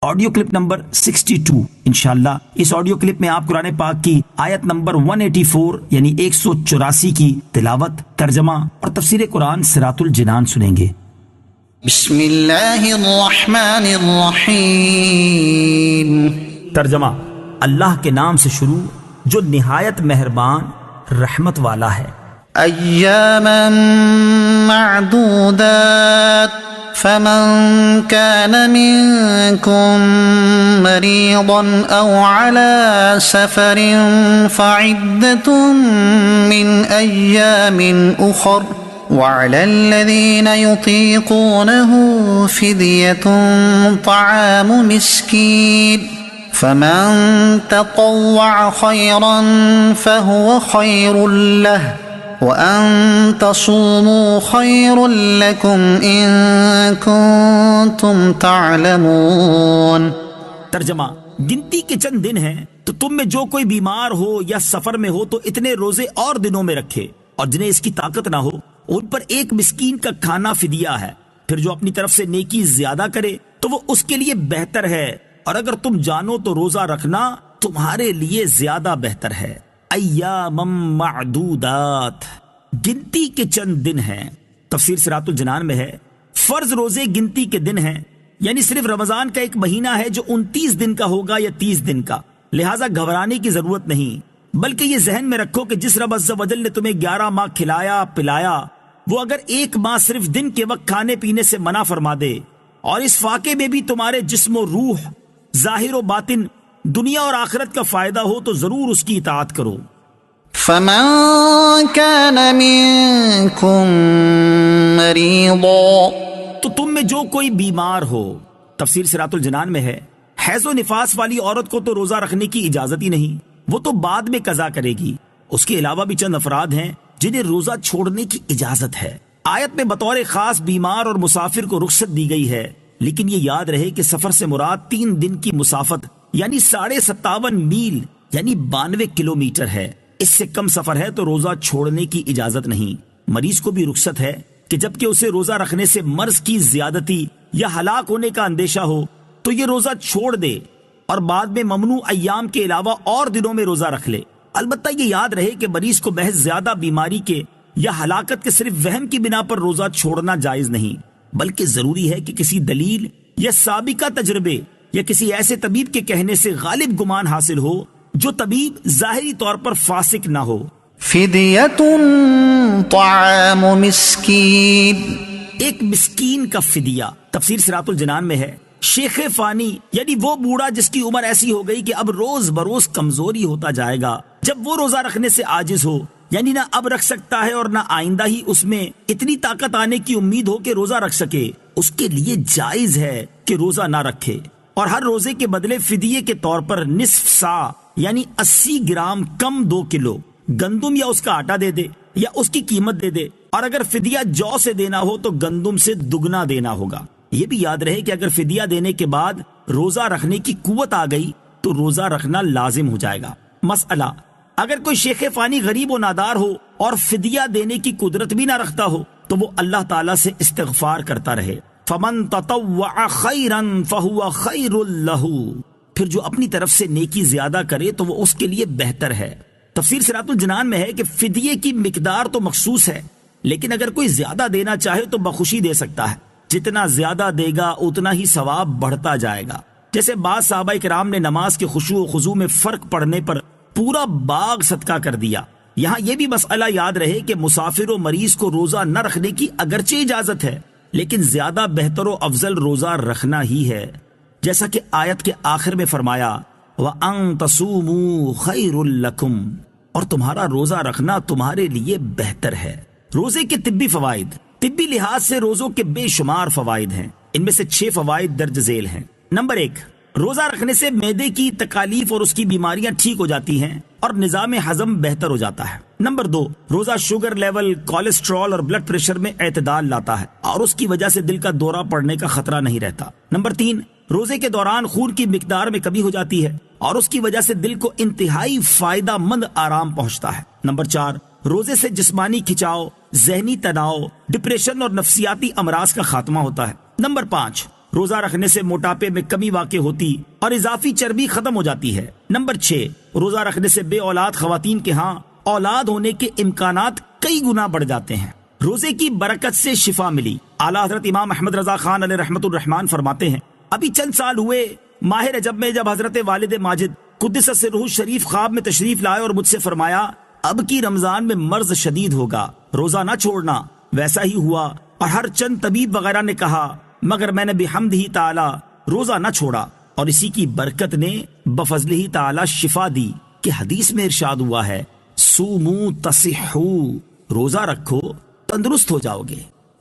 Audio clip number 62 انشاءاللہ اس audio clip میں آپ قرآن پاک کی آیت نمبر 184 یعنی 184 کی تلاوت، ترجمہ اور تفسیر قرآن صراط الجنان سنیں گے۔ بسم اللہ الرحمن الرحیم۔ ترجمہ: اللہ کے نام سے شروع جو نہایت مہربان رحمت والا ہے۔ ایاما معدودات فمن كان منكم مريضا أو على سفر فعدة من أيام أخر وعلى الذين يطيقونه فدية طعام مسكين فمن تطوع خيرا فهو خير له وَأَن تَصُومُوا خَيْرٌ لَكُمْ إِن كُنتُمْ تَعْلَمُونَ۔ ترجمہ: گنتی کے چند دن ہیں تو تم میں جو کوئی بیمار ہو یا سفر میں ہو تو اتنے روزے اور دنوں میں رکھے، اور جنہیں اس کی طاقت نہ ہو ان پر ایک مسکین کا کھانا فدیہ ہے۔ پھر جو اپنی طرف سے نیکی زیادہ کرے تو وہ اس کے لیے بہتر ہے، اور اگر تم جانو تو روزہ رکھنا تمہارے لیے زیادہ بہتر ہے۔ ایام معدودات، گنتی کے چند دن ہیں۔ تفسیر صراط الجنان میں ہے فرض روزے گنتی کے دن ہیں، یعنی صرف رمضان کا ایک مہینہ ہے جو 29 دن کا ہوگا یا 30 دن کا، لہٰذا گھبرانے کی ضرورت نہیں، بلکہ یہ ذہن میں رکھو کہ جس رب عز و جل نے تمہیں 11 ماہ کھلایا پلایا، وہ اگر ایک ماہ صرف دن کے وقت کھانے پینے سے منع فرما دے، اور اس فاقے میں بھی تمہارے جسم و روح، ظاہر و باطن، دنیا اور آخرت کا فائدہ ہو تو ضرور اس کی اطاعت کرو۔ فَمَن كَانَ مِنكُم مَّرِيضًا، تو تم میں جو کوئی بیمار ہو۔ تفسیر صراط الجنان میں ہے حیض و نفاس والی عورت کو تو روزہ رکھنے کی اجازت ہی نہیں، وہ تو بعد میں قضا کرے گی۔ اس کے علاوہ بھی چند افراد ہیں جنہیں روزہ چھوڑنے کی اجازت ہے۔ آیت میں بطور خاص بیمار اور مسافر کو رخصت دی گئی ہے، لیکن یہ یاد رہے کہ سفر سے مراد 3 دن کی مسافت یعنی 57.5 میل یعنی 92 کلومیٹر ہے۔ اس سے کم سفر ہے تو روزہ چھوڑنے کی اجازت نہیں۔ مریض کو بھی رخصت ہے کہ جبکہ اسے روزہ رکھنے سے مرض کی زیادتی یا ہلاک ہونے کا اندیشہ ہو تو یہ روزہ چھوڑ دے اور بعد میں ممنوع ایام کے علاوہ اور دنوں میں روزہ رکھ لے۔ البتہ یہ یاد رہے کہ مریض کو محض زیادہ بیماری کے یا ہلاکت کے صرف وہم کی بنا پر روزہ چھوڑنا جائز نہیں، بلکہ ضروری ہے کہ کسی دلیل یا سابقہ تجربے یا کسی ایسے طبیب کے کہنے سے غالب گمان حاصل ہو جو طبیب ظاہری طور پر فاسق نہ ہو۔ فدیۃ طعام مسکین، ایک مسکین کا فدیہ۔ تفسیر صراط الجنان میں ہے شیخ فانی یعنی وہ بوڑھا جس کی عمر ایسی ہو گئی کہ اب روز بروز کمزوری ہوتا جائے گا، جب وہ روزہ رکھنے سے عاجز ہو، یعنی نہ اب رکھ سکتا ہے اور نہ آئندہ ہی اس میں اتنی طاقت آنے کی امید ہو کہ روزہ رکھ سکے، اس کے لیے جائز ہے کہ روزہ نہ رکھے، اور ہر روزے کے بدلے فدیے کے طور پر نصف سا یعنی 80 گرام کم 2 کلو گندم یا اس کا آٹا دے دے یا اس کی قیمت دے دے، اور اگر فدیہ جو سے دینا ہو تو گندم سے دگنا دینا ہوگا۔ یہ بھی یاد رہے کہ اگر فدیہ دینے کے بعد روزہ رکھنے کی قوت آ گئی تو روزہ رکھنا لازم ہو جائے گا۔ مسئلہ: اگر کوئی شیخ فانی غریب و نادار ہو اور فدیہ دینے کی قدرت بھی نہ رکھتا ہو تو وہ اللہ تعالیٰ سے استغفار کرتا رہے۔ فَمَن تَطَوَّعَ خَيْرًا فَهُوَ خَيْرٌ لَهُ، پھر جو اپنی طرف سے نیکی زیادہ کرے تو وہ اس کے لیے بہتر ہے۔ تفسیر صراط الجنان میں ہے کہ فدیے کی مقدار تو مخصوص ہے، لیکن اگر کوئی زیادہ دینا چاہے تو بخوشی دے سکتا ہے، جتنا زیادہ دے گا اتنا ہی ثواب بڑھتا جائے گا۔ جیسے بعض صحابہ کرام نے نماز کے خشوع و خضوع میں فرق پڑنے پر پورا باغ صدقہ کر دیا۔ یہاں یہ بھی مسئلہ یاد رہے کہ مسافر و مریض کو روزہ نہ رکھنے کی اگرچہ اجازت ہے، لیکن زیادہ بہتر و افضل روزہ رکھنا ہی ہے، جیسا کہ آیت کے آخر میں فرمایا وَأَن تَصُومُوا خَيْرٌ لَكُمْ، اور تمہارا روزہ رکھنا تمہارے لیے بہتر ہے۔ روزے کے طبی فوائد۔ طبی لحاظ سے روزوں کے بے شمار فوائد ہیں، ان میں سے 6 فوائد درج ذیل ہیں۔ نمبر 1، روزہ رکھنے سے معدے کی تکالیف اور اس کی بیماریاں ٹھیک ہو جاتی ہیں اور نظام ہضم بہتر ہو جاتا ہے۔ نمبر 2، روزہ شوگر لیول، کولیسٹرول اور بلڈ پریشر میں اعتدال لاتا ہے اور اس کی وجہ سے دل کا دورہ پڑنے کا خطرہ نہیں رہتا۔ نمبر 3، روزے کے دوران خون کی مقدار میں کمی ہو جاتی ہے اور اس کی وجہ سے دل کو انتہائی فائدہ مند آرام پہنچتا ہے۔ نمبر 4، روزے سے جسمانی کھچاؤ، ذہنی تناؤ، ڈپریشن اور نفسیاتی امراض کا خاتمہ ہوتا ہے۔ نمبر 5، روزہ رکھنے سے موٹاپے میں کمی واقع ہوتی اور اضافی چربی ختم ہو جاتی ہے۔ نمبر 6، روزہ رکھنے سے بے اولاد خواتین کے ہاں اولاد ہونے کے امکانات کئی گنا بڑھ جاتے ہیں۔ روزے کی برکت سے شفا ملی۔ اعلیٰ حضرت امام احمد رضا خان علیہ رحمت الرحمان فرماتے ہیں، ابھی چند سال ہوئے ماہ رجب میں جب حضرت والد ماجد قدس سرہ شریف خواب میں تشریف لائے اور مجھ سے فرمایا اب کی رمضان میں مرض شدید ہوگا، روزہ نہ چھوڑنا۔ ویسا ہی ہوا اور ہر چند طبیب وغیرہ نے کہا، مگر میں نے بحمدہ تعالی روزہ نہ چھوڑا اور اسی کی برکت نے بفضلہ تعالی شفا دی کہ حدیث میں ارشاد ہوا ہے سومو تصحو، روزہ رکھو تندرست ہو جاؤ گے۔